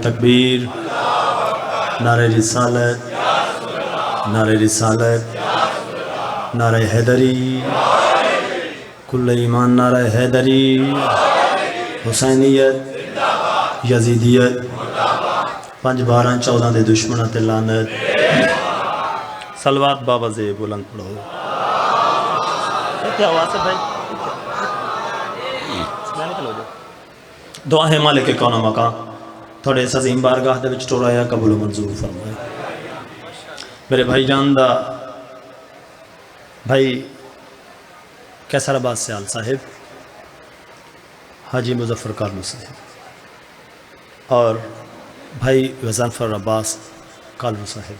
तकबीर, नारे रिसालत, नारे रिसालत, नारे हैदरी, कुल्ले ईमान नारे हैदरी, हुसैनियत, यजीदियत, 5 12 14 दे दुश्मनां ते लानत। सलवात बाबा से बुलंद पढ़ो। क्या हुआ से भाई? दुआ है मालिक कौन मकान थोड़े सजीम बारगाह दे विच टोराया कबूल मंजूर फरमाए। मेरे भाई जान दा भाई कैसराबाद सियाल साहिब, हाजी मुजफ्फर कालू साहिब और भाई गज़नफर अब्बास कालू साहिब,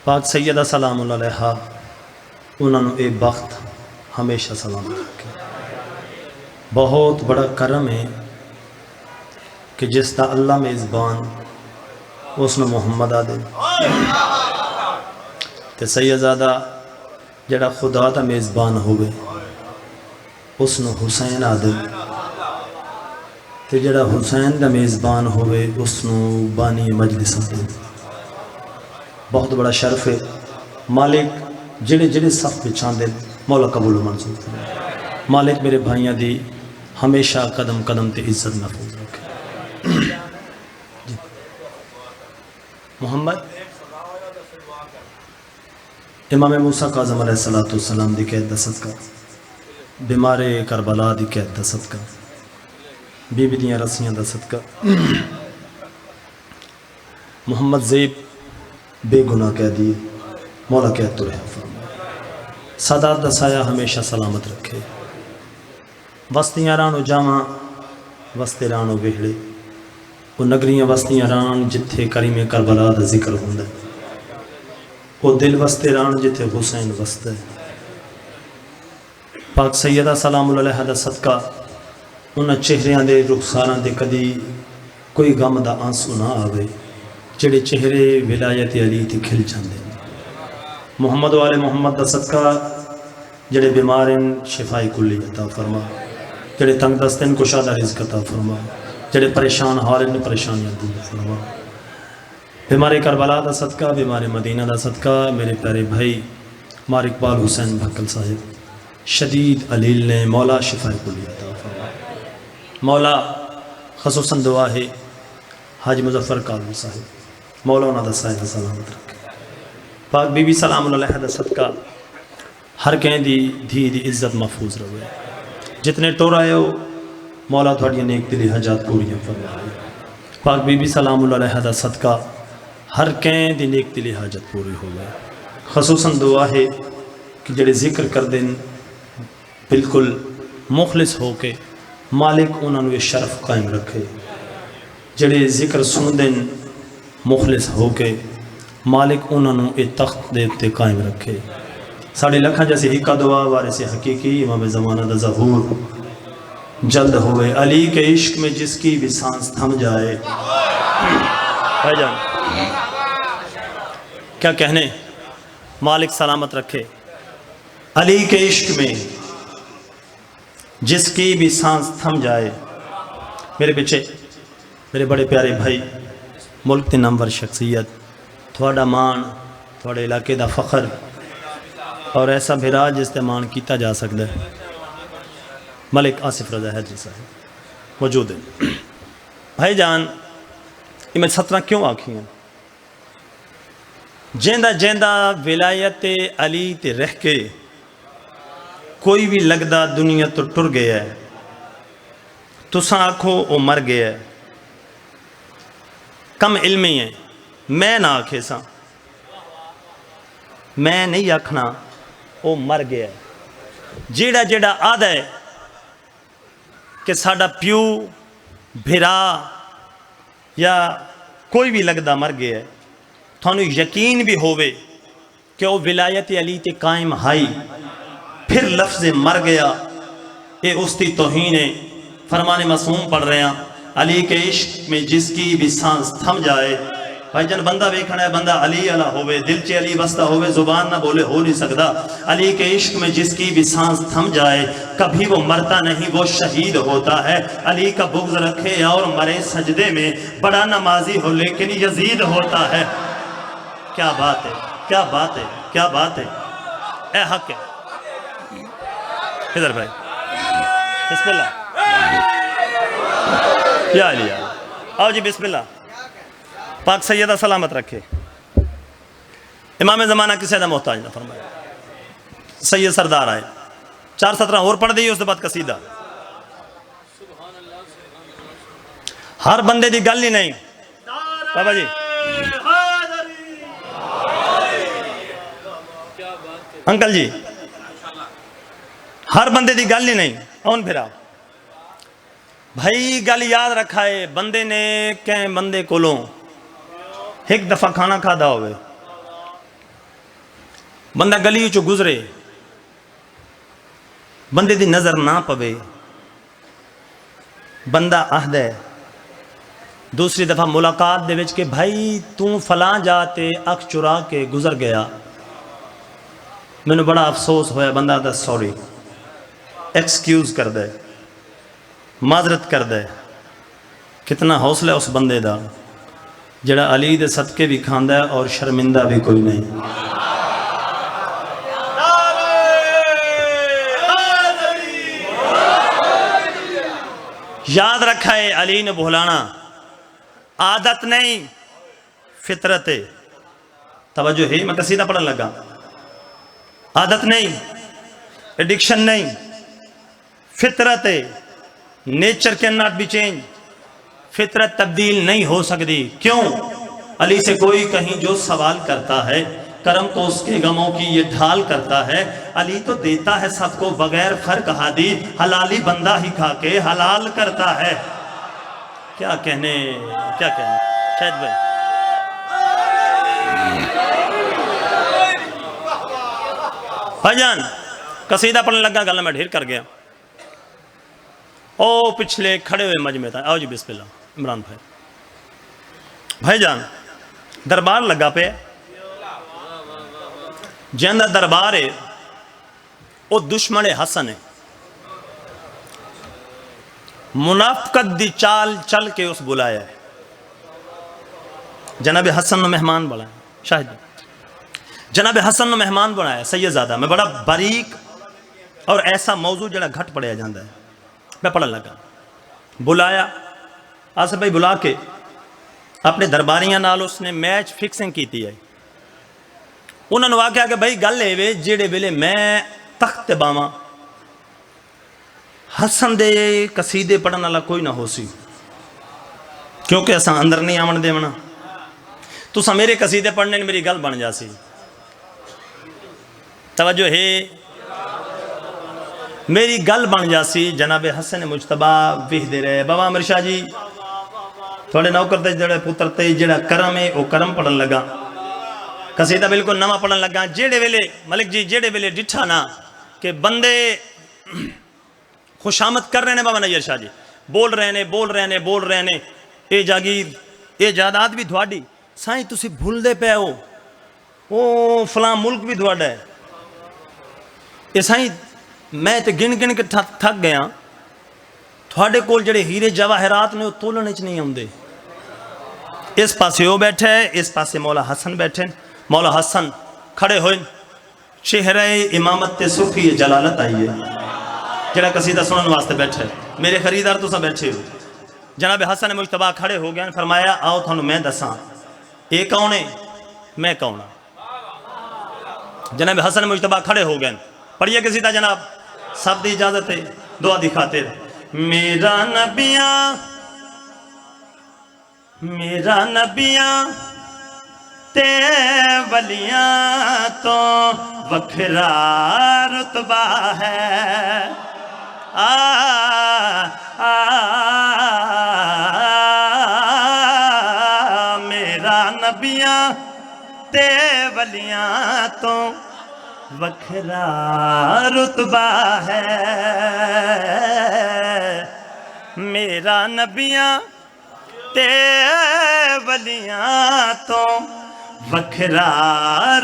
पाक सैयदा सलाम अलैहा उन्होंने ये बख्त हमेशा सलाम रखे। बहुत बड़ा करम है कि जिसका अल्लाह मेज़बान उसने मुहम्मद आदे ते सैयदज़ादा जड़ा खुदा का मेज़बान होवे उसने हुसैन आदे ते जड़ा हुसैन का मेज़बान होवे उसने बानी मजलिस आदे। बहुत बड़ा शर्फ है। मालिक जिहड़े जिहड़े सफ बिछाते मौला कबूल मंजूर फरमाए। मालिक मेरे भाइयों की हमेशा कदम कदम ते इज्जत महफूज रखे। मोहम्मद इमाम मूसा काज़म अलैहिस्सलाम दी कैद दा सदका, बीमारे करबला दी कैद दा सदका, बीबी दियां रस्सियां दा सदका, मोहम्मद ज़ेब बेगुनाह कह दिए मौला कह तो रहा फरमाए। सादात दा साया हमेशा सलामत रखे। बस्तियां रानो जावा वस्ते रानो वेहड़े, वो नगरियां वस्तियां रान जिथे करीमे करबला दा जिक्र हुंदा, वो दिल वस्ते रान जिथे हुसैन वसदा है। पाक सैयदा सलाम अलैहा दा सदका उन्हां चेहरियां दे रुखसारां दे कदी कोई गम दा आंसू ना आवे जेड़े चेहरे विलायत अली ते खिल जाते। मुहम्मद वाले मुहम्मद का सदका जेड़े बीमार हैं शिफाई कुल्ली अता फरमा, जेड़े तंग दस्त हैं कुशादा रिज़्क अता फरमा, जेड़े परेशान हाल हैं परेशानियां दूर फरमा। बीमारे करबला का सदका, बीमारे मदीना का सदका मेरे प्यारे भाई मार इकबाल हुसैन भक्कल साहिब शदीद अलील ने मौला शिफाई कुल्ली अता फरमा। मौला खसूसन दुआ है हाजी मुजफ्फर कालू साहिब मौला उन्होंने साया सलामत रखे। पाक बीबी सलाम अलैहा दा सदका हर कहीं दी धी दी इज्जत महफूज रहे। जितने टोर आए हो मौला थोड़ी नेक दिली हजात पूरियां फरमाए। पाक बीबी सलाम अलैहा दा सदका हर कहीं दी नेक दिली हाजत पूरी हो गए। खसूसन दुआ है कि जेड़े जिक्र कर दें बिल्कुल मुखलिस हो के मालिक उन्होंने ये शर्फ कायम रखे। जेड़े जिक्र सुन दें मुखलिस हो के मालिक उन्होंने ये तख्त दे उत्ते कायम रखे। साढ़े लखा जैसे हिक्का दुआ वारिस हकीकी इमाम ज़माना दा ज़हूर जल्द होवे अली के इश्क में जिसकी भी सांस थम जाए। भाईजान क्या कहने, मालिक सलामत रखे। अली के इश्क में जिसकी भी सांस थम जाए। मेरे पीछे मेरे बड़े प्यारे भाई मुल्क की नामवर शख्सियत थोड़ा मान थोड़े इलाके का फखर और ऐसा भिरा जिससे मान किया जा सकता है मलिक आसिफ रज़ा हैदरी साहब मौजूद है। भाई जान ये मैं 17 क्यों आखी हैं? जेंदा जेंदा विलायत अली ते रह के कोई भी लगदा दुनिया तो टुर गया है, तुसा आखो वो मर गया है। कम इल्मी है मैं ना आखे सा, मैं नहीं आखना वो मर गया है। जेड़ा जेड़ा आदा है कि साडा प्यू भिरा या कोई भी लगदा मर गया है, थानू यकीन भी होवे कि वो विलायत अली ते कायम हाई फिर लफ्ज़ मर गया ये उसकी तौहीन है। फरमाने मासूम पढ़ रहे हैं अली के इश्क में जिसकी भी सांस थम जाए भाईजान बंदा वेखना है, बंदा अली अला होवे, दिल च अली बसता होवे, जुबान ना बोले हो नहीं सकता। अली के इश्क में जिसकी भी सांस थम जाए कभी वो मरता नहीं, वो शहीद होता है। अली का बुग़्ज़ रखे और मरे सजदे में, बड़ा नमाजी हो लेकिन यजीद होता है। क्या बात है, क्या बात है, क्या बात है। ए हक है इधर भाई, बिस्मिल्लाह या अली आओ जी, बिस्मिल्लाह। पाक सैयदा सलामत रखे। इमाम ज़माना किसी का मोहताज ना फरमाए। सैयद सरदार आए, 4 सतरा और पढ़ दी, उसके बाद कसीदा। हर बंदे की गल ही नहीं बाबा जी, अंकल जी, हर बंदे की गल ही नहीं। कौन फिर भाई गल याद रखा है, बंदे ने कै बंदे कोलों एक दफा खाना खादा होवे, बंदा गली चो गुजरे, बंदे दी नजर ना पवे, बंदा आहद है दूसरी दफा मुलाकात दे विच के भाई तू फलां जाते अख चुरा के गुजर गया, मैनू बड़ा अफसोस होया। बंदा दा सॉरी, एक्सक्यूज कर दे, माजरत कर दे। कितना हौसला उस बंदे दा जड़ा अली दे सदके भी खांदा है और शर्मिंदा भी कोई नहीं। याद रखा है अली ने भुलाना आदत नहीं फितरत है। तवज्जो है, मैं कसीदा पढ़ने लगा। आदत नहीं, एडिक्शन नहीं, फितरत है। Nature can not be change, फितरत तब्दील नहीं हो सकती। क्यों? अली से कोई कहीं जो सवाल करता है, करम तो उसके गमों की ये ढाल करता है। अली तो देता है सबको बगैर फर्क हादी, हलाली बंदा ही खा के हलाल करता है। क्या कहने, क्या कहने शायद भाई। भाईजान कसीदा पढ़ने लगा, गल मैं ढेर कर गया। ओ पिछले खड़े हुए मजमे था। आओ जी बिस्मिल्लाह। इमरान भाई, भाईजान दरबार लगा पे, जिंदा दरबार है वो दुश्मन हसन है। मुनाफकत दी चाल चल के उस बुलाया है। जनाब हसन ने मेहमान बनाया, शाहिद जनाब हसन ने मेहमान बनाया सैयदजादा में। बड़ा बारीक और ऐसा मौजू जड़ा घट पढ़िया जाता है। मैं पढ़न लगा, बुलाया आसिफ भाई, बुला के अपने दरबारियां नाल उसने मैच फिक्सिंग की है। उन्होंने आख्या कि भाई गल ये जेड़े वेले मैं तख्त बावां हसन दे कसीदे पढ़ने वाला कोई ना हो सी, क्योंकि असा अंदर नहीं आवन देवना। तुसा मेरे कसीदे पढ़ने ने मेरी गल बन जासी। तवज्जो है, मेरी गल बन जासी। जनाबे हसन मुजतबा विहदे रहे। बाबा अमर शाह जी थोड़े नौकर ते जड़े पुत्र ते जड़ा करम है वह करम पढ़न लगा। कसीदा बिल्कुल नवा पढ़न लगा। जेड़े वेले मलिक जी, जेड़े वेले डिठा ना कि बंदे खुशामद कर रहे हैं, बाबा नैयर शाह जी बोल रहे ने, बोल रहे ने, बोल रहे ने, ये जागीर ये जायदाद भी थोड़ी, साईं तुसी भूलते पे हो वो फलां मुल्क भी थोड़ा है। ये साईं मैं तो गिन गिन के थक गया। थोड़े कोल जड़े हीरे जवाहरात ने वो तोलने च नहीं आते। इस पासे वो बैठे है, इस पासे मौला हसन बैठे। मौला हसन खड़े होए, चेहरे इमामत ते सूफी जलालत आई है। जरा कसीदा सुनने वास्ते बैठे, मेरे खरीदार तुसा बैठे हो। जनाब हसन मुजतबा खड़े हो गए, फरमाया आओ थानू मैं दसा ये कौन है, मैं कौन हाँ। जनाब हसन मुजतबा खड़े हो गए। पढ़िए कसीदा जनाब, सब दी इजाजत है, दुआ दी खातिर। मेरा नबियां ते वलियां तो वखरा रुतबा है। मेरा नबियां ते वलियां तो वखरा रुतबा है। मेरा नबियां ते वलियां तो वखरा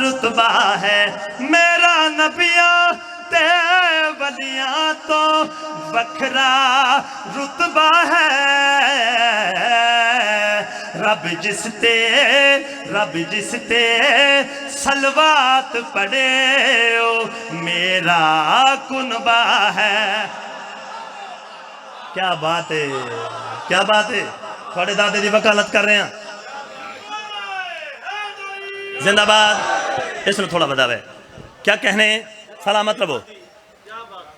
रुतबा है मेरा नबिया ते वलियां तो वखरा रुतबा है रब जिस ते सलवात पढ़े ओ मेरा कुनबा है। क्या बात है, क्या बात है। थोड़े दादे की वकालत कर रहे हैं। जिंदाबाद। इसमें थोड़ा बतावे क्या कहने। सलामत रहो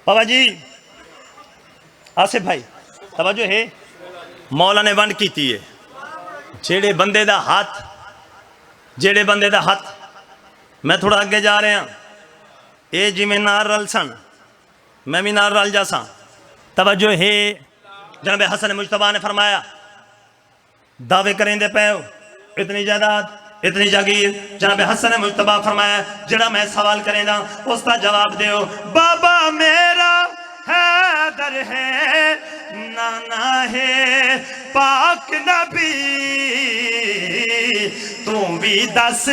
बाबा जी। आसिफ भाई तवज्जो है। मौला ने वंड की है जेड़े बंदे दा हाथ मैं थोड़ा अगे जा रहा ये जिमें नाल रल सन मैं भी नाल रल जासा। तवज्जो है। जनाब हसन मुश्तबा ने फरमाया दावे करेंदे पे इतनी जायदाद इतनी जागीर। जनाब हसन मुश्तबा फरमाया जड़ा मैं सवाल करेंदा उसका जवाब दो। बाबा मेरा हैदर है नाना है पाक नबी तू भी दस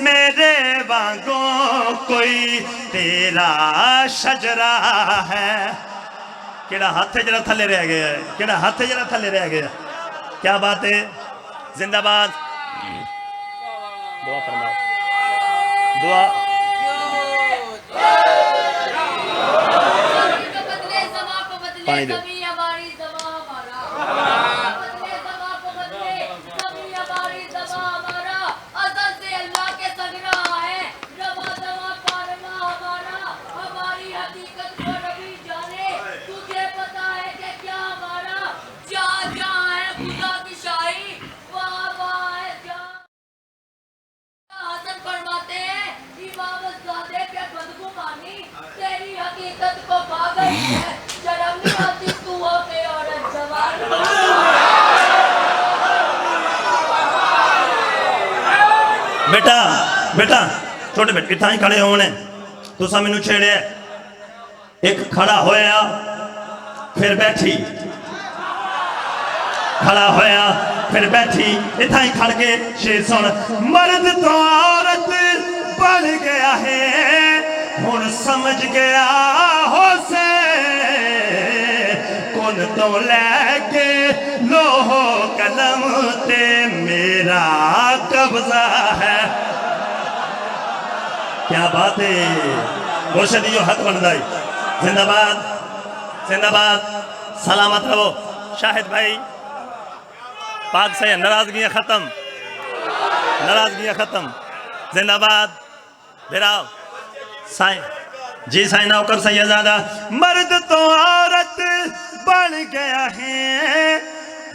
मेरे वांगों कोई तेरा शजरा है। केड़ा हाथ है जरा थले रह गया है, केड़ा हाथ है जरा थले रह गया। क्या बात है। जिंदाबाद। दुआ फरमाओ दुआ। पानी दो। बेटा बेटा छोटे बेटे इतना ही खड़े होने तुसा मैनू छेड़े। एक खड़ा होया फिर बैठी, खड़ा होया फिर बैठी। इतना ही खड़ के शेर सुन। मर्द तो औरत बन गया है हुण समझ गया हो से कुन तो लैके लोहो कलम ते मेरा कब्जा है। क्या बात है। मुर्शदी हक बनता है। जिंदाबाद जिंदाबाद। सलामत रहो शाहिद भाई। पाक से नाराजगियां खत्म, नाराजगियां खत्म। जिंदाबाद। बिराओ साईं जी साईं नौकर सैयदादा। मर्द तो औरत बन गया है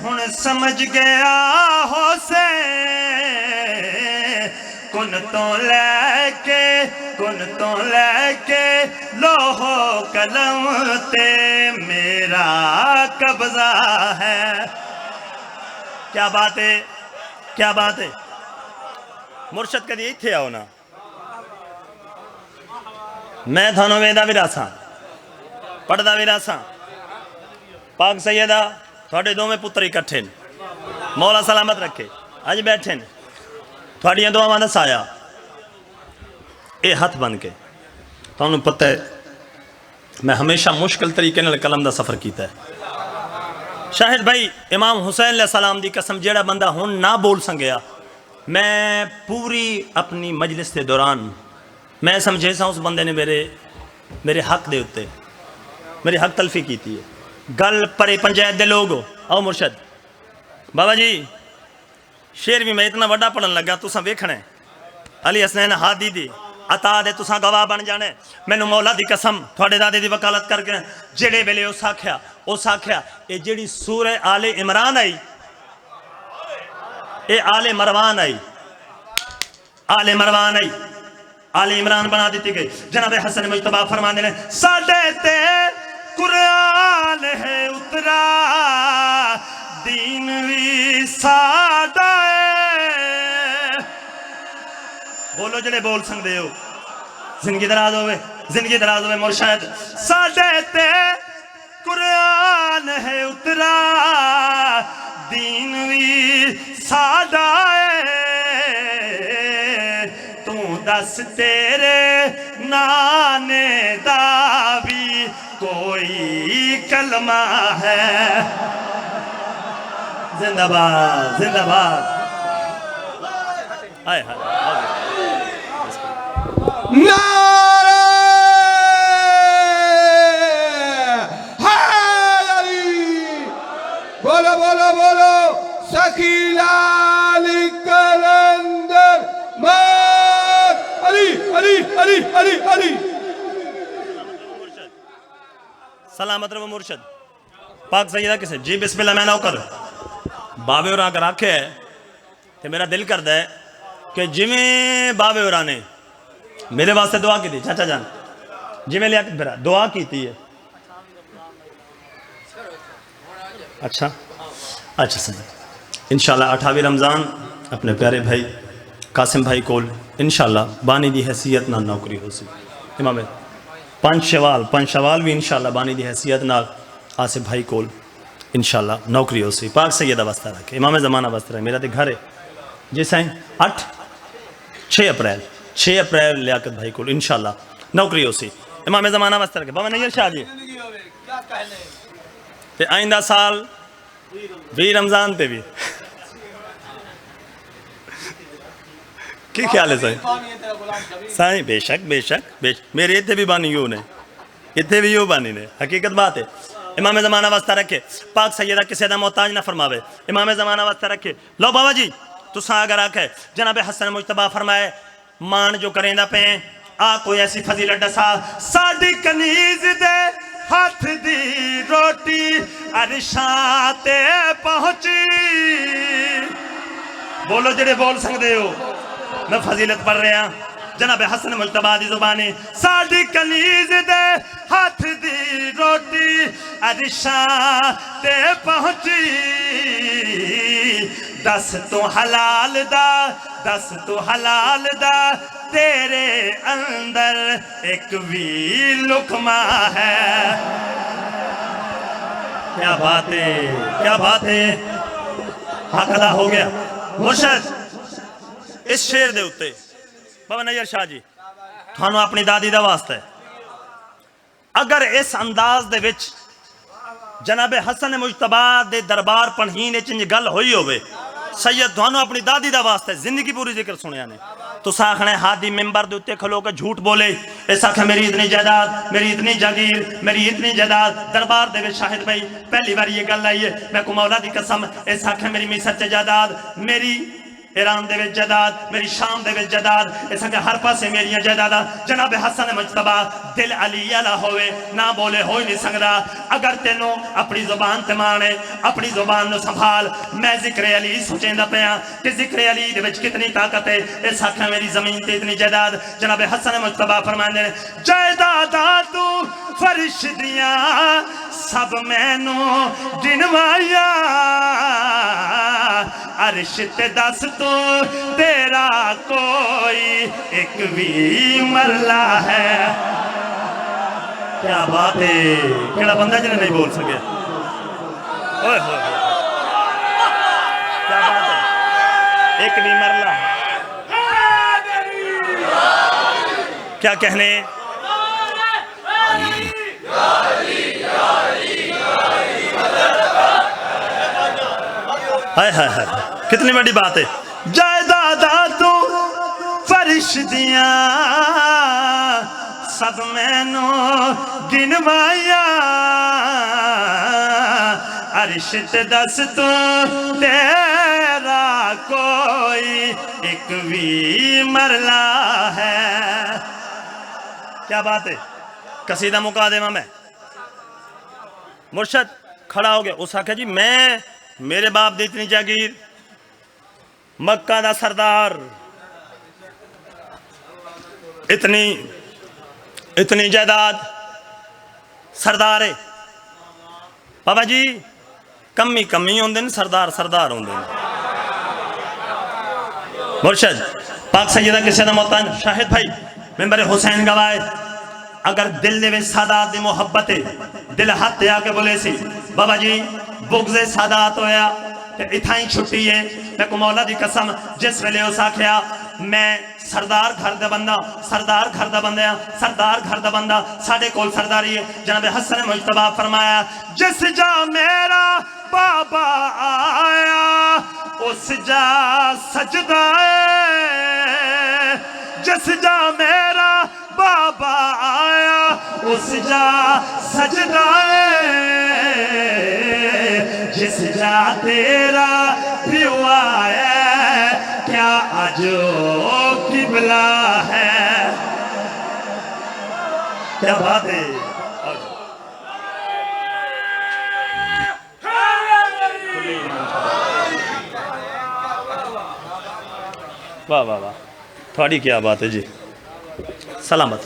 हुण समझ गया हो से कुन तो लैके लोहो कलम ते मेरा कब्जा है। क्या बात है, क्या बात है। मुर्शद कदी इत्थे आओ ना मैं थानों वेदा भी रासा पढ़दा भी रासा। पाक सैयदा थोड़े दोवें पुत्र इकट्ठे मौला सलामत रखे अज बैठे थोड़िया दुआवां दा साया ये हथ बन के। तुहानू पता है मैं हमेशा मुश्किल तरीके नाल कलम दा सफ़र किया है। शाहिद भाई इमाम हुसैन अलैहि सलाम दी कसम जेड़ा बंदा हुण ना बोल संगया मैं पूरी अपनी मजलिस के दौरान मैं समझे सा उस बंदे ने मेरे हक दे उत्ते मेरी हक तलफी की है। गल परे पंचायत दे लोग आओ मुर्शद बाबा जी शेर भी मैं इतना वड्डा पढ़न लगा तुसा वेखना अली हसनैन हादी दी अता दे तुसा गवाह बन जाने। मैनू मौला दी कसम थोड़े दादे दी वकालत करके जेड़े वेले उस आख्या ये जेड़ी सूरह आले इमरान आई ये आले मरवान आई आले इमरान बना दी गई। जनाब हसन मुश्तबा फरमाते हैं साडे ते कुरान है उतरा दीन भी साडा है। बोलो जड़े बोल सकते हो जिंदगी दराज होवे मुर्शद। साडे ते कुरान है उतरा दीन साडा तू दस तेरे नाने दा भी कोई कलमा है। जिंदाबाद जिंदाबाद। हाय हाय नारे हैदरी, बोलो बोलो बोलो शकीलाल कलंदर मत अली अली अली अली अली। सलामत रहो मुर्शद। पाक सैयदा किसे जी बिस्मिल्लाह। मैं नौकर बाबे और आकर आखे तो मेरा दिल करता है कि जिमें बाबे और ने मेरे वास्ते दुआ की थी चाचा जान, जिमें लिया फिर दुआ की थी है। अच्छा अच्छा सर इंशाल्लाह 28 रमज़ान अपने प्यारे भाई कासिम भाई कोल इंशाल्लाह बानी दी हैसियत नाल नौकरी हो सी। इमाम 5 शवाल भी इंशाल्लाह बानी दी हैसियत नाल आसिफ भाई कोल इंशाल्लाह नौकरी हो सी। पाक सैयदा वास्ता रखे इमाम ज़माना वास्ता रहे। मेरा तो घर है जी साईं 6 अप्रैल लियाकत भाई को इंशाल्लाह नौकरी हो सी। इमाम ज़माना वास्ते रखे बाबा नैयर शाह जी ते आइंदा साल 20 रमज़ान पे भी की ख्याल है साईं? साईं बेशक बेशक मेरे इतने भी बानी हो ने, इतने भी हो बानी ने, हकीकत बात है। इमाम ज़माना वास्ता रखे पाक सैयदा किसी का मोहताज ना फरमावे। इमाम ज़माना वास्ता रखे लो बाबा जी तुसा अगर आखे जनाब हसन मुजतबा फरमाए मान जो करेंदा पे आ कोई ऐसी फजीलत दसा साडी कनीज दे हाथ दी रोटी अरशां ते पहुंची। बोलो जेड़े बोल सकते हो मैं फजीलत पढ़ रहा जनाब हसन मुजतबा दी जुबानी साडी कनीज दे हाथ दी रोटी अरशां ते पहुंची। दस तो हलाल दा तेरे अंदर एक भी लुकमा है। क्या बात है क्या बात है। हक अदा हो गया मुर्शद। इस शेर दे उत्ते बाबा नैयर शाह जी थानू अपनी दादी दा वास्ता है अगर इस अंदाज दे विच जनाबे हसन मुजतबा दे दरबार पढ़ीन च गल हुई होवे सैयद थानू अपनी दादी दा वास्ता जिंदगी पूरी जिक्र सुनिया ने तुसा आखने हादी मिंबर दे उत्ते खलो के झूठ बोले इस आखे मेरी इतनी जायदाद मेरी इतनी जागीर मेरी इतनी जायदाद दरबार दे विच शाहिद भाई पहली बार ये गल आई है मैं को मौला दी कसम इस आखे मेरी मिस्र च जायदाद मेरी ईरान दे विच जायदाद मेरी शाम दे विच जायदाद इस आखे हर पासे मेरियां जायदादा जनाब हसन मुजतबा दिल अली अला होवे ना बोले हो ही नहीं सकदा। अगर तेनों अपनी जुबान ते मान है अपनी जुबान नु संभाल। मैं जिक्र अली सोचेंदा पिया कि जिक्र अली दे विच कितनी ताकत है। इस आखे मेरी जमीन ते इतनी जायदाद जनाब हसन मुजतबा फरमांदे ने जायदादा तू फरिश दियां सब मैनू गिनवाया अर्श ते दस तो तेरा कोई एक भी मरला है। क्या बात है केड़ा बंदा जिन्हें नहीं बोल सके। ओए होए क्या बात है एक भी मरला क्या कहने। हाय हाय हाय कितनी बड़ी बात है। जायदादा तू फरिश दिया सब मैनू गिनवाया अर्श ते दस तू तेरा कोई एक भी मरला है। क्या बात है। कसीदा मुका देवा मैं मुर्शद खड़ा हो गया उस आखे जी मैं मेरे बाप दी इतनी जागीर मक्का दा सरदार इतनी इतनी जायदाद सरदार है बाबा जी कमी कमी होंदे ने सरदार सरदार होंदे ने। मुर्शद पाक सैयदा किसी का मोहताज शाहिद भाई मेंबर हुसैन गवाए अगर दिल दे विच सादात दी मोहब्बत है दिल हाथ आके बोले सी बाबा जी बुग़्ज़े सादात होया ते इत्थां ही छुट्टी है। मैं को मौला दी कसम जिस वेले उस आख्या मैं सरदार घर दा बंदा, सरदार घर दा बंदा, सरदार घर दा बंदा, साडे कोल सरदारी है। जनाब हसन मुजतबा फरमाया जिस जा मेरा बाबा आया उस जा सजदा है, जिस जा मेरा बाबा आया उस जा सजदा है, जिस जा तेरा प्यो आया क्या आज किबला है। क्या बात है। वाह वाह वाह, थोड़ी क्या बात है जी। सलामत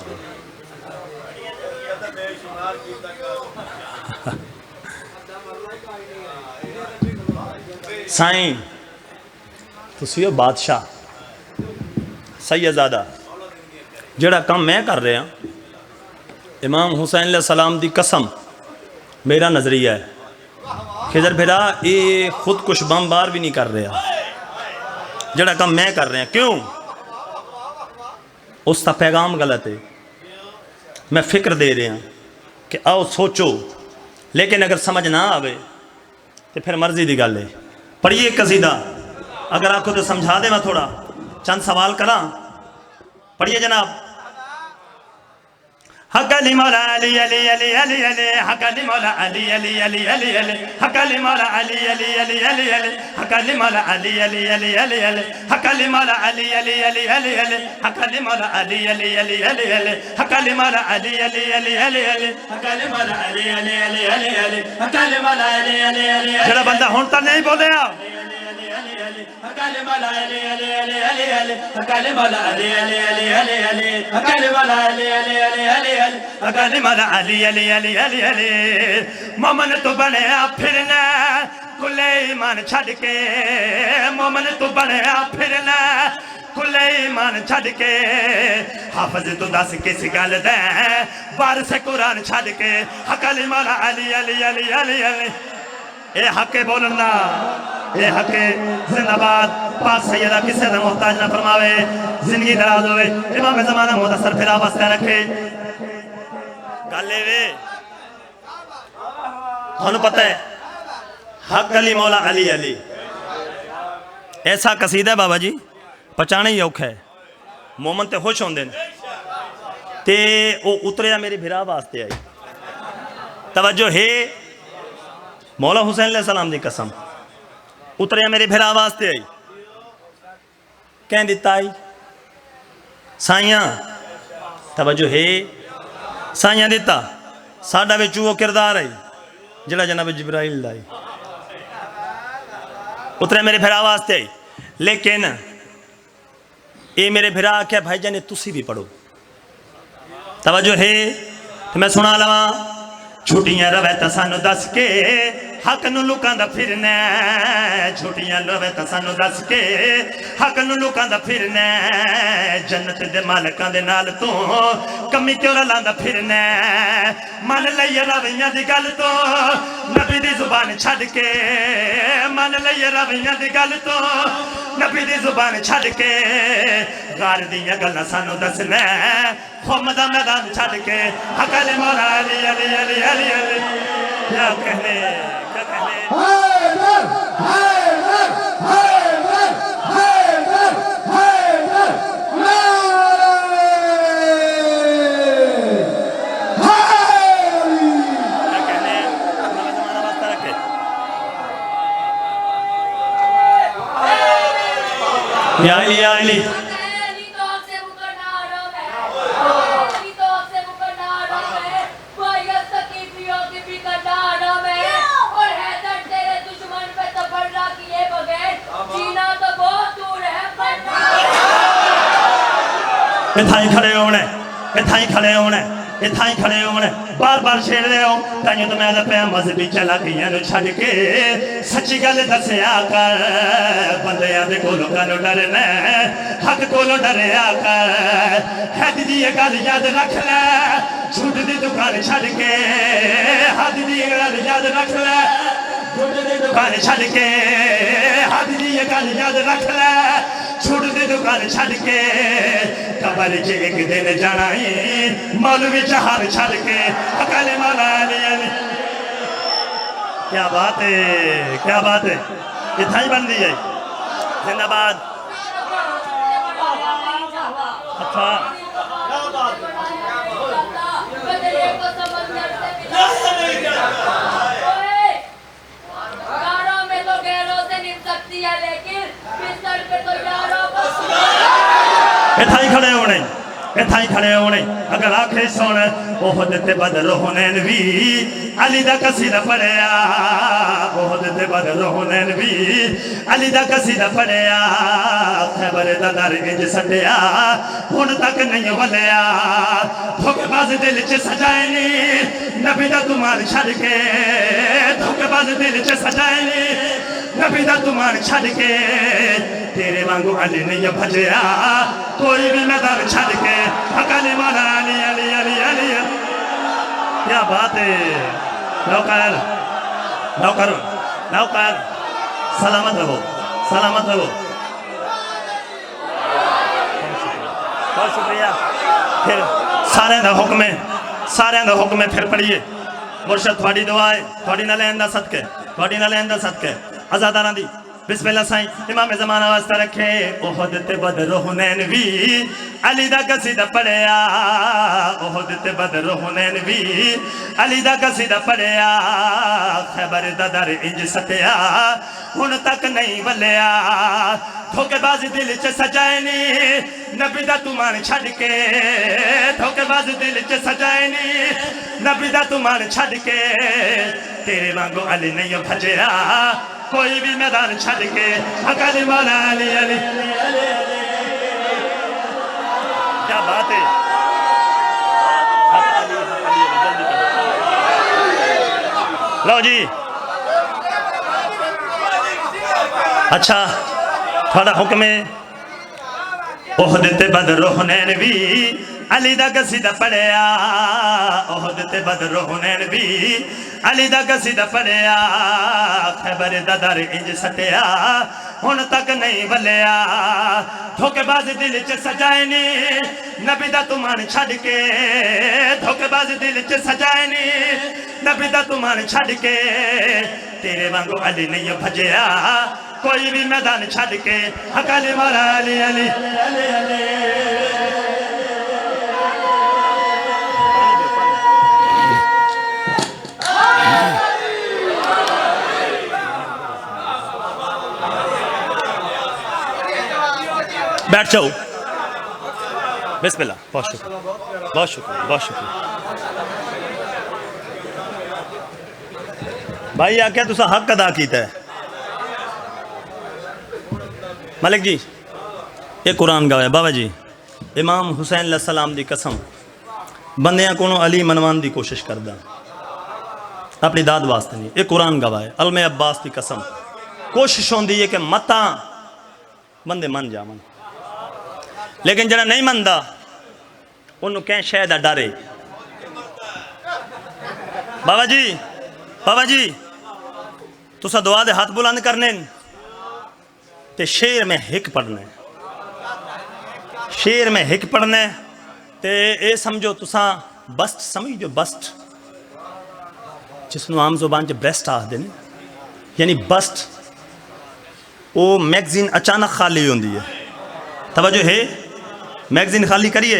साईं तुसी हो बादशाह सैयदजादा, जेड़ा काम मैं कर रहा इमाम हुसैन अलैहिस्सलाम दी कसम मेरा नजरिया है खिजर फिरा ये खुदकुश बमबार भी नहीं कर रहा। जेड़ा काम मैं कर रहा क्यों, उसका पैगाम गलत है। मैं फिक्र दे रहा कि आओ सोचो, लेकिन अगर समझ ना आवे तो फिर मर्जी की गल है। पढ़िए कसीदा, अगर आपको तो समझा दे मैं थोड़ा चंद सवाल करा। पढ़िए जनाब। हकली मौला अली अली अली अली अली, हकली मौला अली अली अली अली अली, हकली मौला अली अली अली अली अली, हकली मौला अली अली अली अली अली, हकली मौला अली अली अली अली अली, हकली मौला अली अली अली अली अली, हकली मौला अली अली अली अली अली, हकली मौला अली अली अली अली अली, हकली मौला अली अली अली। जेड़ा बंदा हुण तक नहीं बोलिया हकली मौला अली अली अली अली अली, हकली मौला अली अली अली अली अली, हकली मौला अली अली अली अली अली, हकली मौला अली अली अली अली अली। मोमन तू बनया फिरना खुले ईमान छड़ के, मोमन तू बनया फिरना खुले ईमान छड़ के, हाफिज तू दस किस गल दे वारिस कुरान छड़ के, हकली मौला अली अली अली अली अली। ए हके बोलना, ए हके जिंदाबाद। पाक सैयदा किसे दा मोहताज ना फरमावे, जिंदगी दराज होवे, इमाम ज़माना मुदस्सर फिरा वास्ते रखे। गल वे थानू पता है हक अली मौला अली अली ऐसा कसीदा है बाबा जी, पचाने ही औखा है। मोमन ते खुश होंदे ते ओ उतरिया मेरे भिरा वास्ते आई। तवज्जो है, मौला हुसैन अलैहिस्सलाम दी कसम उतरिया मेरे भिरा वास्ते आई। कह दिता आई साइया, तवज्जो है, साइया दिता साडा विच वो किरदार है जिहड़ा जनाब जिब्राइल दा उतरे मेरे भिरा वास्ते आई। लेकिन ये मेरे भिरा आख्या भाई जाने तुसी भी पढ़ो। तवज्जो है तो मैं सुना लवा। छुट्टियां रवे तो सानू दस के हक नू लुकांदा फिरना, छुट्टियां रवे तो सानू दस के हक नू लुकांदा फिरना, जन्नत दे मालकां दे नाल तू कमी क्यों लांदा फिरना। मन लइए रवियां दी गल तो नबी दी जुबान छड़ के, मन लइए रवियां दी गल तो नबी दी जुबान छड़ के, गार दियां गल्लां सानू दसना खुम दा मैदान छड़ के, हकल मौला अली अली अली अली अली। क्या कहने, क्या कहने। हैदर हैदर हैदर हैदर हैदर नारे हैदरी। क्या कहने, अपना ज़माना वास्ता रखे। या अली या अली। इथाई खड़े होने, इथाई खड़े होने, इथाई खड़े होने, बार बार छेड़ रहे हो। ताइयों तो मैं पे मजहबी चलाकियां नूं छड्ड के सच्ची गल दस्या कर, बंदियां दे कोलों कानों डरना, हक कोलों डरिया कर। हद दी गल याद रख ले, झूठ दी दुकान छड्ड के हद दी गल याद रख ले, दुकान छड़ के हद दी गल याद रख ले छुड़ दे दुकान छड़ के कबर च एक दिन जाना है मौलवी जहार छड़ के अकाले मौला अली अली क्या बात है क्या बात है ये थाई बन दी है जिंदाबाद अच्छा इथाई खड़े होने इथाई खड़े होने अगर आखे सुन ओहद ते बदर होने भी अली दा कसीदा पढ़िया ओहद ते बदर होने भी अली दा कसीदा पढ़िया खैबर दा दर इंज सटिया हुण तक नहीं वलिया धोखेबाज दिल च सजाए नी नबी दा तुमान छड़ के धोखेबाज दिल च सजाए नी नबी दा तुमान छड़ के तेरे वांगू अली नहीं भजया कोई भी मैदान छड़ के अकाली मौला अली अली अली अली क्या बात है नौकर नौकर नौकर सलामत रहो बहुत शुक्रिया फिर सारे दा हुक्म है फिर पढ़िए मुर्शद थोड़ी दुआ है थोड़ी ना लैन दा सदके आजादारां दी बिस्मिल्लाह साईं इमाम ज़माना वास्ता रखे ओहद ते बदर हुनैन भी अली दा कसीदा पढ़िया ओहद ते बदर हुनैन भी अली दा कसीदा पढ़िया खैबर दा दर इंज सटिया हुण तक नहीं वलिया धोखेबाज दिल च सजाए नी नबी दा तुमान छड़ के धोखेबाज दिल च सजाए नी नबी दा तुमान छड़ के तेरे वांगू अली नहीं भजया कोई भी मैदान छड़ के अकाली मौला अली अली क्या बात है लो जी अच्छा थोड़ा हुक्म है ओहद ते बदर हुनैन भी अली दा कसीदा पढ़िया ओहद ते बदर हुनैन भी अली दा कसीदा पढ़िया खैबर दा दर इंज सटिया हुण तक नहीं वलिया धोखेबाज दिल च सजाए नी नबी दा तुमान छड़ के धोखेबाज दिल च सजाए नी नबी दा तुमान छड़ के तेरे वांगू अली नहीं भजया कोई भी मैदान छड़ के अकाली मौला अली अली बैठ जाओ बिस्मिल्लाह बहुत शुक्रिया भाई आख्या तुसा हक अदा किया है मलिक जी ये कुरान गवाए बाबा जी इमाम हुसैन सलाम दी कसम बंदियां को अली मनवान की कोशिश करदा अपनी दाद वास्ते नहीं ये कुरान गवाए अलमे अब्बास की कसम कोशिश होंदी है कि मता बंदे मन जावन लेकिन जरा नहीं मनता उन्होंने क्या शायद डर है बाबा जी तुसा दुआ दे हाथ बुलंद करने ते शेर में हिक पढ़ना ते ये समझो तुसा बस्ट समझो बस्ट जिसनों आम जुबान च ब्रेस्ट आखते हैं यानी बस्ट वो मैगजीन अचानक खाली होती है तवज्जो है मैगजीन खाली करिए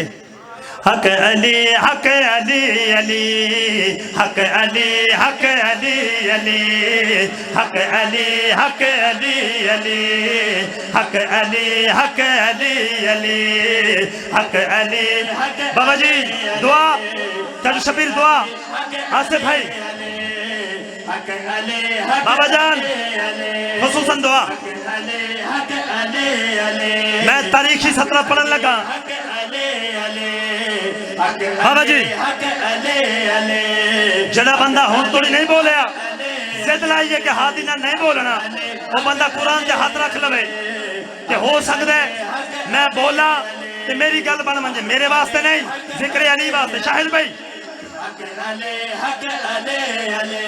हक अली हक अली अली हक अली हक अली अली हक अली हक अली अली हक अली हक अली अली हक अली बाबा जी दुआ चाचू शबीर दुआ आसिफ भाई बाबा जान खुसूसन दुआ मैं तारीखी सत्र पढ़ने लगा बाबा जी जड़ा बंदा हूं थोड़ी नहीं बोलिया जिद लाइए कि हाथ इना नहीं बोलना वो बंदा कुरान से हाथ रख लवे कि हो सकता है मैं बोला तो मेरी गल बन मंजे मेरे वास्ते नहीं जिक्र अली वास्ते शाहिद भाई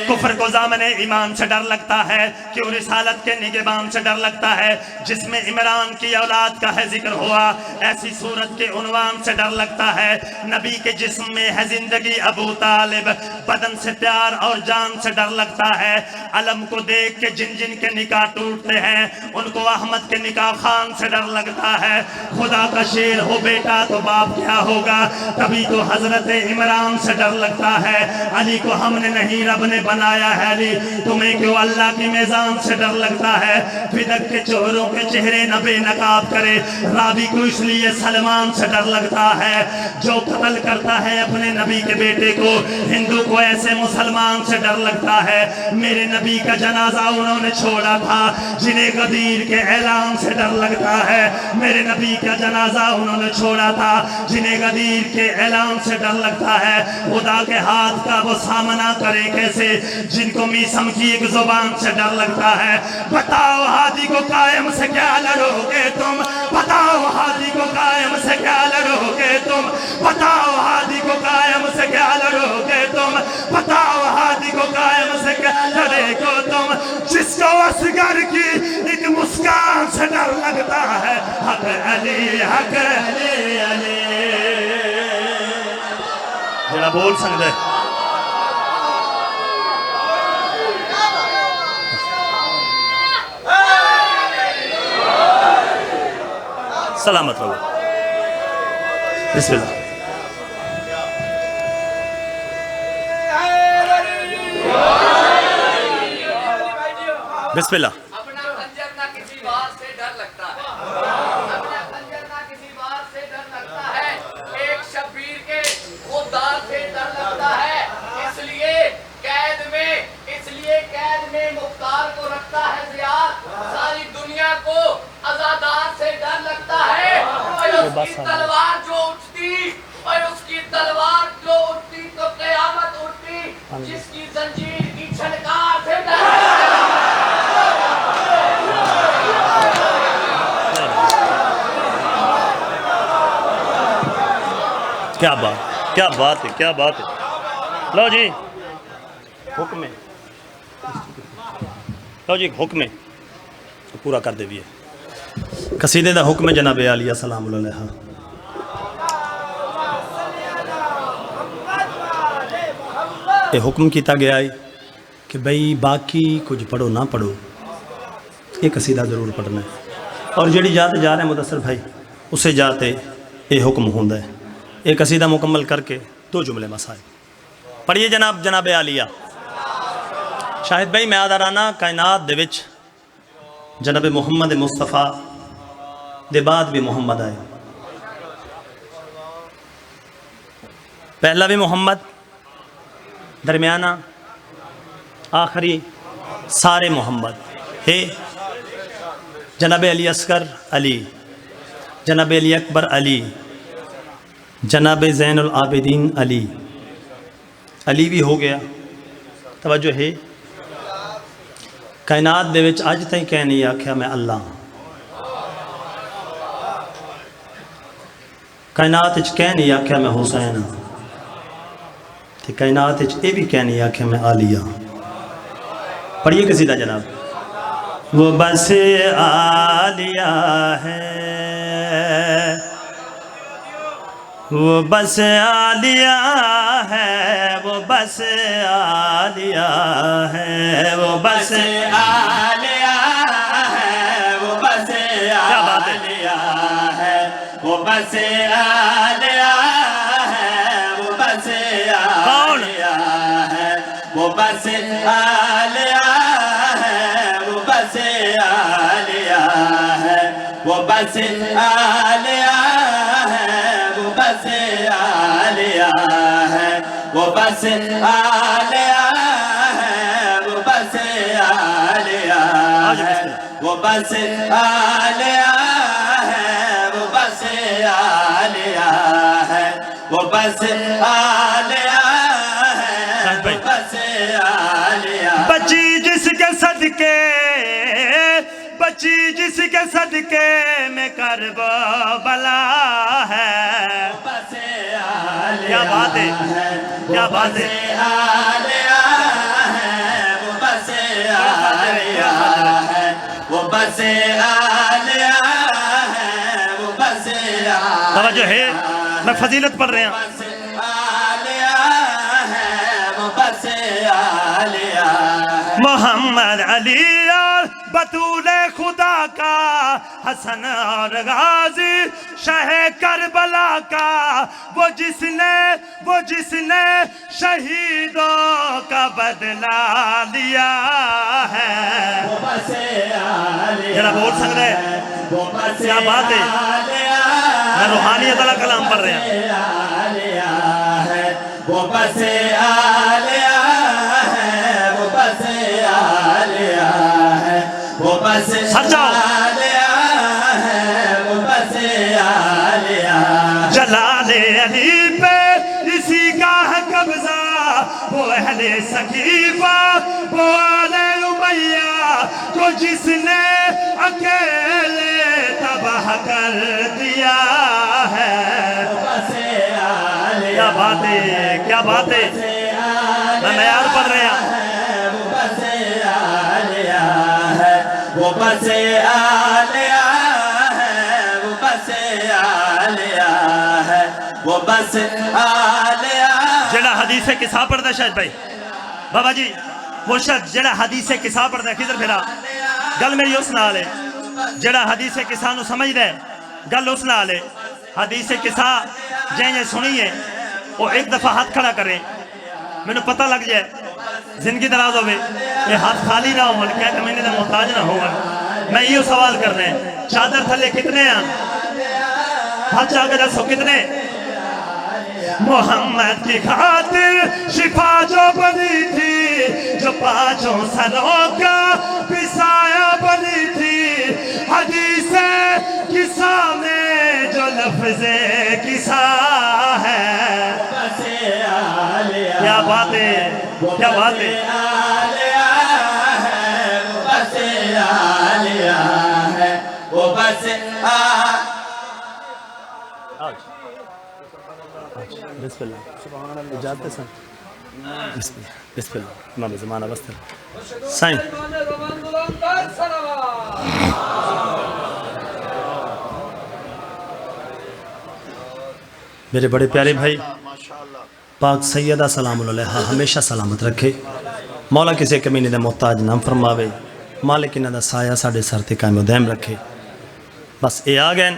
कुफर को ज़ामने ईमान से डर लगता है, क्यों रिसालत के निगहबान से डर लगता है। जिसमें इमरान की औलाद का है जिक्र हुआ, ऐसी सूरत के उन्वान से डर लगता है। नबी के जिस्म में है जिंदगी अबू तालिब, बदन से प्यार और जान से डर लगता है। अलम को देख के जिन जिन के निकाह टूटते हैं, उनको अहमद के निकाह खान से डर लगता है। खुदा का शेर हो बेटा तो बाप क्या होगा, तभी तो हजरत इमरान से डर लगता है। अली को हमने नहीं रब ने बनाया है, अली तुम्हें क्यों अल्लाह की मेज़ान से डर लगता है। फिदक के चोरों के चेहरे न बेनकाब करे, रावी को इसलिए सलमान से डर लगता है। जो कत्ल करता है अपने नबी के बेटे को, हिंदू को ऐसे मुसलमान से डर लगता है। मेरे नबी का जनाजा उन्होंने छोड़ा था, जिन्हें गदीर के ऐलान से डर लगता है। मेरे नबी का जनाजा उन्होंने छोड़ा था, जिन्हें गदीर के ऐलान से डर लगता है। खुदा के हाथ का वो सामना करे कैसे, जिनको मीसम की एक जुबान से डर लगता है। बताओ हादी को कायम से क्या लड़ोगे तुम, बताओ हादी को कायम से क्या लड़ोगे तुम, बताओ हादी को कायम से क्या लड़ोगे तुम, बताओ हादी को कायम से क्या लड़ेगो तुम। जिसको असगर की एक मुस्कान से डर लगता है। हक अली हक अली अली जरा बोल सकते सलामत रहो। बिस्मिल्लाह। बिस्मिल्लाह। अपना खंजर ना किसी वार से डर लगता है, अपना खंजर ना किसी वार से डर लगता है। एक शब्बीर के खुदार से डर लगता है। इसलिए कैद में मुख्तार को रखता है ज़ियाद। सारी दुनिया को आज़ादार से डर लगता है। और उसकी तलवार जो उठती, और उसकी तलवार जो उठती तो क़यामत उठती। जिसकी जंजीर की छनकार से डर क्या बात, क्या बात है, क्या बात है। लो जी हुक्म है, लो जी हुक्म है पूरा कर देवी है। कसीदे दा हुक्म है जनाब आलिया सलाम अलैहा। ये हुक्म किया गया है कि भाई बाकी कुछ पढ़ो ना पढ़ो, ये कसीदा ज़रूर पढ़ना है। और जी जात जा रहे हैं मुदस्सर भाई, उसे जाते ये हुक्म होंदा है। एक कसीदा मुकम्मल करके दो जुमले मसाइल पढ़िए जनाब। जनाब आलिया शाहिद भाई, मैं आदाराना कायनात दे विच जनाब मुहम्मद मुस्तफ़ा दे बाद भी मुहम्मद आए। पहला भी मुहम्मद, दरमियाना, आखिरी सारे मोहम्मद है। जनाब अली असगर अली, जनाब अली अकबर अली, जनाब ज़ैनुल आबिदीन अली, अली भी हो गया। तवज्जो है, कायनात दे विच अज तक कह नहीं आख्या मैं अल्लाह। कायनात विच कह नहीं आख्या मैं हुसैन, ते कायनात विच ये भी कह नहीं आख्या मैं आलिया। पढ़िए कसीदा जनाब। वो बस आलिया है, वो बस आलिया है, वो बस आलिया है, वो बस आलिया है, वो बस आलिया है, वो बस आलिया है, वो बस आलिया है, वो बस आलिया है, वो बस आलिया है, वो बस आलिया बस आलिया है, वो बस आलिया है, वो बस आलिया है, वो बस आलिया है, वो बस आलिया है, वो बस आलिया है, वो बस आलिया। बची जिसके सदके बची जिसके सदके में करबो बला है। क्या बात है, क्या बात है। वो बसे आलिया है, वो बसे आलिया है, वो बसे तवज्जो है, मैं फजीलत पढ़ रहे हैं। आलिया है, वो बसे आलिया है। मोहम्मद अली और बतूले खुदा का, हसन और गाजी शाह करबला का, वो जिसने शहीदों का बदला लिया है। जरा बोल सकते हैं, क्या बात है। मैं रूहानियत वाला कलाम पढ़ रहे हैं। वो बसे आलिया है, वो बसे आलिया है, वो बसे आलिया है, वो बसे आलिया। जलाले अली पे इसी का है कब्जा, वो अहले सकीफा, वो आले उमैया, जो जिसने अकेले तबाह कर दिया है। क्या बात है, क्या बात है। मैं मयार पढ़ रहे हैं। वो बसे आलिया है, वो बसे आलिया है, वो बसे आलिया है, वो बसे आलिया। जेड़ा हदीसे किसा पढ़दा शायद भाई बाबा जी मुर्शद, जेड़ा हदीसे किसा पढ़दा किधर फिरा गल मेरी उस नाल है। जेड़ा हदीसे किसा नु समझदा है गल उस नाल है। हदीसे किसा जे सुनी है वो एक दफा हाथ खड़ा करे, मैंने पता लग जाए जिंदगी दराज हो, ये हाथ खाली ना हो, क्या महीने का मोहताज ना हो। मैं यो सवाल कर रहे हैं, चादर थले कितने हैं? हाथ जाके दसो कितने? मोहम्मद की खातिर शिफा जो बनी थी, जो पांचों सरों का पिसाया बनी थी, हदीसे किसा में जो लफ्ज़े किसा है। क्या बात है, क्या बात है। वो बसे आलिया है, वो बसे बिस्मिल्लाह जाते सन बिस्मिल्लाह इमाम ज़माना बस्तर साईं। मेरे बड़े प्यारे भाई पाक सैयदा सलाम अलैहा हमेशा सलामत रखे। मौला किसी कमीने का मोहताज ना फरमावे। मालिक इन्हां दा साया साढ़े सर ते कायम दायम रखे। बस ये आ गए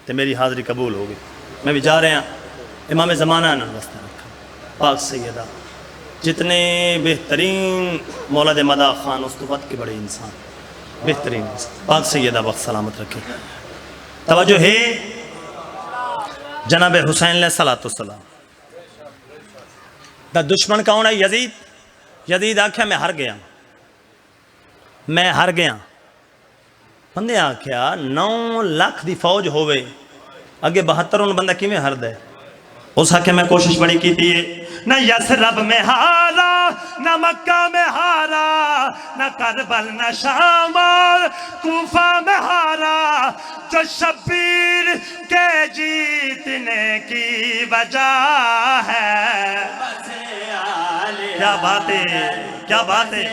तो मेरी हाज़री कबूल हो गई। मैं भी जा रहा इमाम ज़माना इन्हां वास्ते रखा। पाक सैयदा जितने बेहतरीन मौला दे मदा खान उस तो वत के बड़े इंसान बेहतरीन पाक सैयदा वक्त सलामत रखे। तवज्जो है जनाब हुसैन सलाम दा दुश्मन कौन है? यजीद। यजीद आख्या मैं हार गया, मैं हार गया। बंदे आख्या 9 लाख की फौज होवे अगे 72 बंदा किमें हारद है? उस आख्या मैं कोशिश बड़ी की थी, न यसरब में हारा, न मक्का में हारा, न करबल न शाम और कूफा में हारा, जो शब्बीर के जीतने की वजह है। क्या बात है, क्या बात है।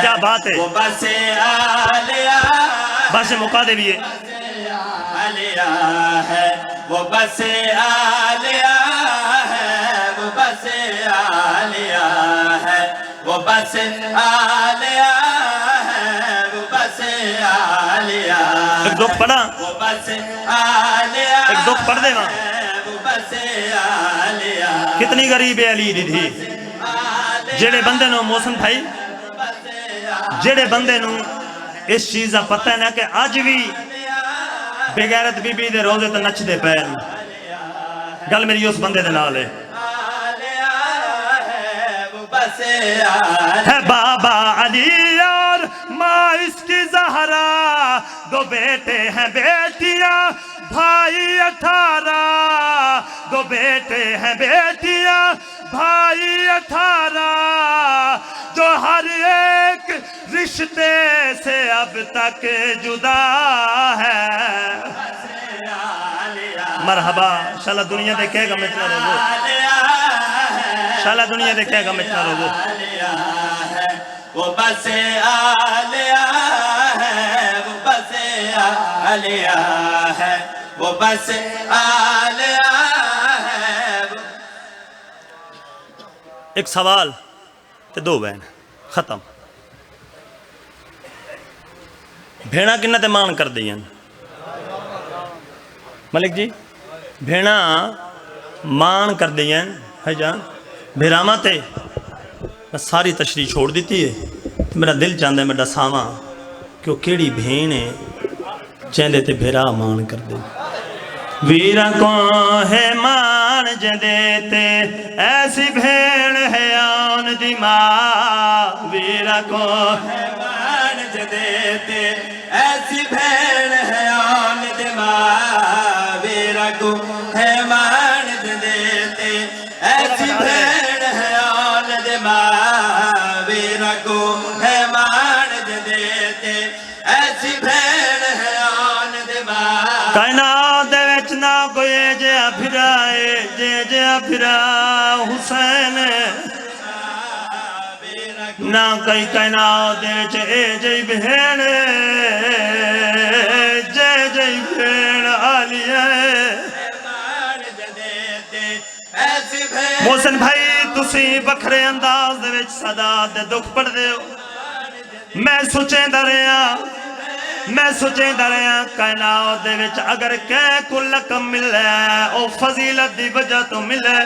क्या बात है। बस मौका दे भी है वो बसे आलिया है, वो बसे आलिया है, वो बसे आलिया है, वो बसे आलिया। एक दुख पढ़ा, वो बसे आलिया, एक दुख पढ़ दे वहां। वो बसे आलिया। कितनी गरीब है अली दी थी। जेड़े बंदे नो मौसम भाई, जेड़े बंदे नो इस चीज का पता है ना कि अज भी बेगैरत बीबी दे रोजे तो नचदे पे। गल मेरी उस बंदे दे नाल है बाबा अली और माँ इसकी ज़हरा, 2 बेटे हैं बेटियां भाई 18, 2 बेटे हैं बेटियां भाई 18। हर एक रिश्ते से अब तक जुदा है। मरहबा शाला दुनिया देखेगा मैं इतना रोबो, शाला दुनिया देखेगा मैं इतना रोबो। वो बस आलिया है, वो बस आलिया है, वो बस आलिया है। एक सवाल ते दो बहन खत्म। भेड़ा किन्ना ते मान कर दी मलिक जी, भेड़ा मान कर दी है जान भेरावा ते मैं सारी तशरी छोड़ दी है। मेरा दिल चाहता है मैं दसावा कि वो केड़ी भेण है चेंदे ते भेरा मान कर दे। वीरा को है मान जदे ते ऐसी भेण है आन दी मां। वीरा को है मान जदे ते ऐसी भेण है आन दी मां। वीरा को है मान जदे ते ऐसी भेण है आन दी मां। वीरा को है मान जदे ते ऐसी भेण है आन दी मां। कायनात दे विच ना कोई जिहा फिरा जिहा फिरा हुसैन, ना कई कायनात दे विच जई भेण जई भेण आलिया। मोहसिन भाई तुसी बखरे अंदाज दे विच सदात दे दुख पढ़दे हो। मैं सोचेंदा रहा कायनात दे विच अगर कै को लकम मिले ओ फजीलत दी वजह तो मिले।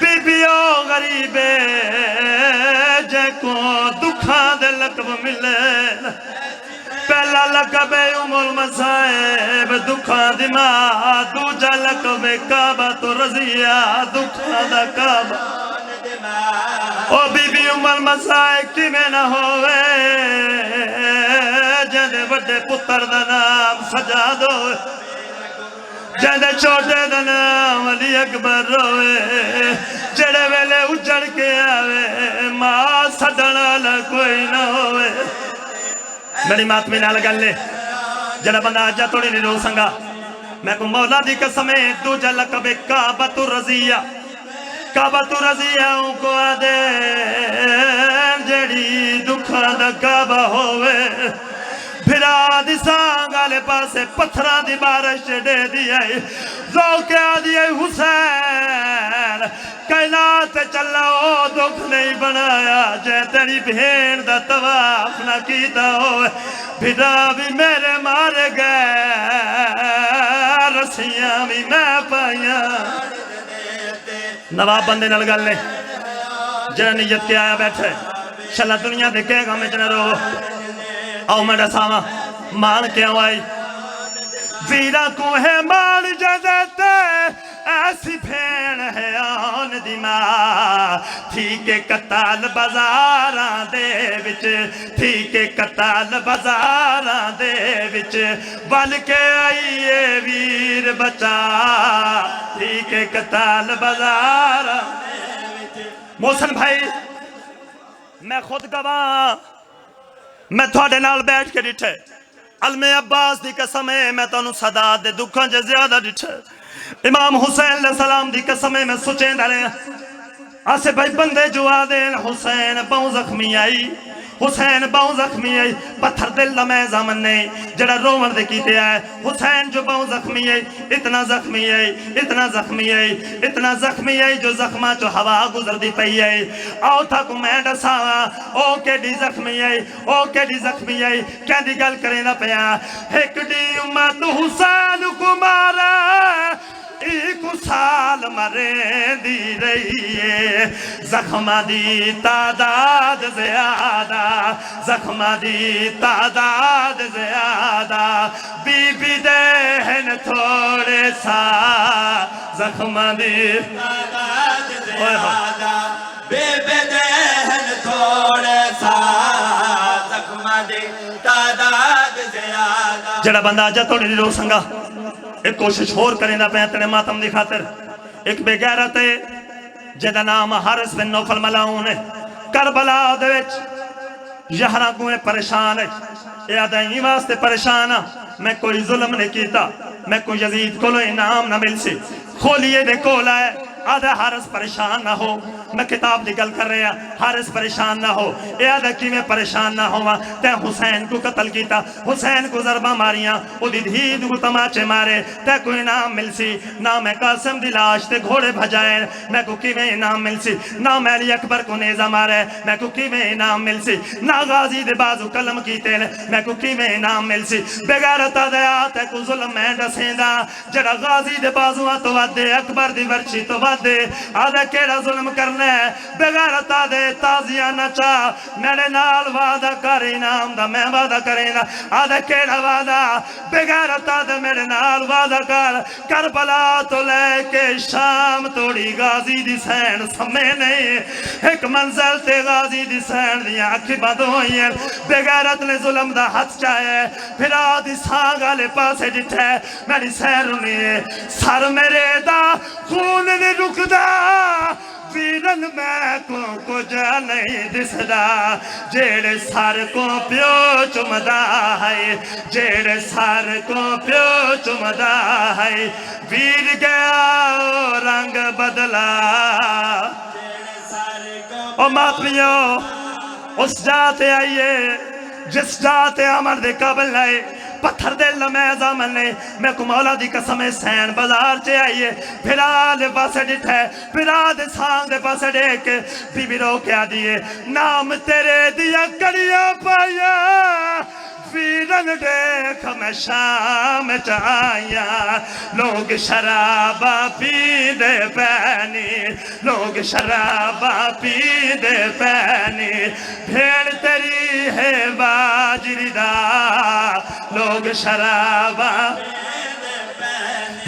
बीबियो गरीबे जैको दुखा दे लकब मिले। पहला लकब है उमुल मसाइब दुखा दी मां, दूजा लकब है काबा तो रजिया दुखा दा काबा। ओ बीबी उमल मसाइब किवें ना होवे जदे बड़े पुत्र दा नाम सजाद होवे, जदे छोटे दा नाम अली अकबर होवे। जेड़े वेले उजड़ के आवे मां सदन वाला कोई ना होवे। मेरी मातमी नाल गल है जड़ा बंदा अजा थोड़ी नहीं रो संगा। मैं को मौला दी कसम है दूजा लकब काबतु रजिया, काबतु रजिया को आदे जेड़ी दुखा दा काबा होवे। फिरा दिसा गाले पासे पत्थरा दी बारिश दे दिया रोके आ दिए हुसैन कैलाश चला ओ दुख नहीं बनाया जै तेरी भेड़ दा तवाफ ना कीता हो। फिरा भी मेरे मारे गए रस्सियां भी मैं पाइया। नवाब बंदे नाल गल ने जरा नियत के आया बैठे शला दुनिया देखेगा मैं जना रो। आओ मैं दसावा मान क्यों आई। वीरा को है मान जदते ऐसी भेण है आन दी मां। ठीक है कताल बाजारां दे विच, ठीक है कताल बाजारां दे विच बल के आईए वीर बचा। ठीक है कताल बाजारां दे विच। मोहसिन भाई मैं खुद गवाह, मैं थोड़े नाल बैठ के डिठे अलमे अब्बास दी कसम है मैं तुहानू सदात दे दुखां च ज्यादा डिठे। इमाम हुसैन अलैहि सलाम दी कसम है मैं सोचेंदा रहा आसे भाई बंदे जो आदे हुसैन बहु जख्मी आई, हुसैन बहु जख्मी आई। पत्थर दिल दा मैं जामन नहीं जड़ा रोवन दे कीते है। हुसैन जो बहु जख्मी आई, इतना जख्मी आई, इतना जख्मी आई, इतना जख्मी आई जो जख्मा चो हवा गुजरदी पई आई। आओ था को मैं दसावा ओ केडी जख्मी आई, ओ केडी जख्मी आई कहदी गल करेंदा पिया। एक दी उम्मत हुसैन को मारा एक साल मरेंदी रही है। जख्मा दी तादाद ज्यादा, जख्मा दी तादाद ज्यादा। बीबी देहन थोड़े सा जख्मा दी तादाद ज्यादा। बीबी देहन थोड़े सा जख्मा दी तादाद ज्यादा। जड़ा बंदा अजा थोड़ी नहीं रो संगा एक कोशिश होर करेंदा पे तेरे मातम दी खातिर। एक बेगैरत है जेदा नाम हारिस बिन नौफल मलाऊन है। करबला दे विच 11 कुएं परेशान है यादाई वास्ते परेशान हाँ मैं कोई जुल्म नहीं किया मैं कोई यजीद को इनाम ना मिल सी खोलिए दे कोल है आधा हारस परेशान ना हो मैं किताब की गल कर रहा हारिस परेशान ना हो आधा कि मैं परेशान ना होवा तै हुसैन को कतल किया हुसैन को जरबा मारिया उदी धी को तमाचे मारे तै को इनाम मिल सी ना मैं कासिम दी लाश ते घोड़े भजाए मैं को किवें इनाम मिल सी ना मैं अली अकबर को नेजा मारे मैं को किवें इनाम मिल सी ना गाजी दे बाजू कलम कीते मैं को किवें इनाम मिल सी बेगैरता दया तै को जुल्म मैं दसेंदा जड़ा गाजी दे बाजुआं तो वधे अकबर दी वर्ची तो वधे आदा केड़ा जुल्म करना है बेगैरता दे ताजिया नचा मेरे नाल वादा कर इनाम दा मैं वादा करेंदा आदा केड़ा वादा बेगैरता दे मेरे नाल वादा कर करबला तो लेके शाम तोड़ी गाजी दी सैन समे नहीं एक मंजिल ते गाजी दी सैन दी अखी बंद होई बेगैरत ने जुल्म दा हथ चाहे फिर आदि सांग वाले पासे जिथे मेरी सैर होनी सर मेरे दा खून नहीं रुकदा वीरन मैं को कुछ नहीं दिसदा जेड़े सर को प्यो चुमदा है जेड़े सर को प्यो चुमदा है वीर गया रंग बदला ओ मां पियो उस जाते आइए जिस जाते अमर दे काबिल है पत्थर दे लमे जामन ने मैं को मौला दी कसम सैन बाजार च आइए फिर आले पासे डिठे फिर आदे सांग दे पासे देख बीबी रो क्या दिए नाम तेरे दिया कड़िया पाया वीरन देख मैं शाम चाया लोग शराबा पी दे पैनी लोग शराबा पी दे पैनी भेड़ तेरी है बाजरीदा लोग शराबा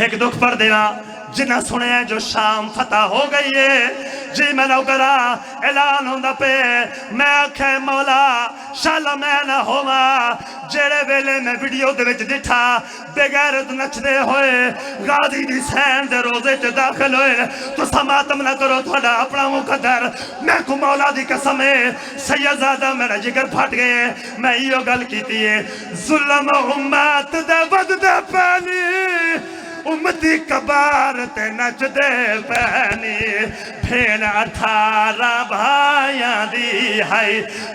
एक दुख पर देना जिन्ना सुने जो शाम फतह हो गई है जी मैं नौकरा ऐलान होंदा पे मैं आखे मौला शाला मैं ना होवा जेड़े वेले मैं वीडियो दे विच दिठा बेगैरत नचदे होए गाजी दी सैन दे रोजे च दाखिल होए तुसा मातम ना करो थोड़ा अपना मुकद्दर मैं को मौला दी कसम है सैयदजादा मेरा जिगर फट गए मैं इयो गल कीती है जुल्म उम्मत दे वधदे पैनी उम्मती कबार ते नचदे पैनी भेण 18 भाइयां दी है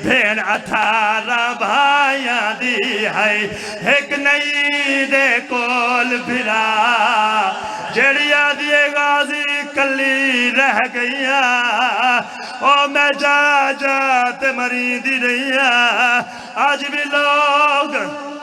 भेण 18 भाइयां दी है एक नई दे कोल फिरा जड़िया दिए गाजी कली रह गईया ओ मैं जा जा ते मरी दी रही आज भी लोग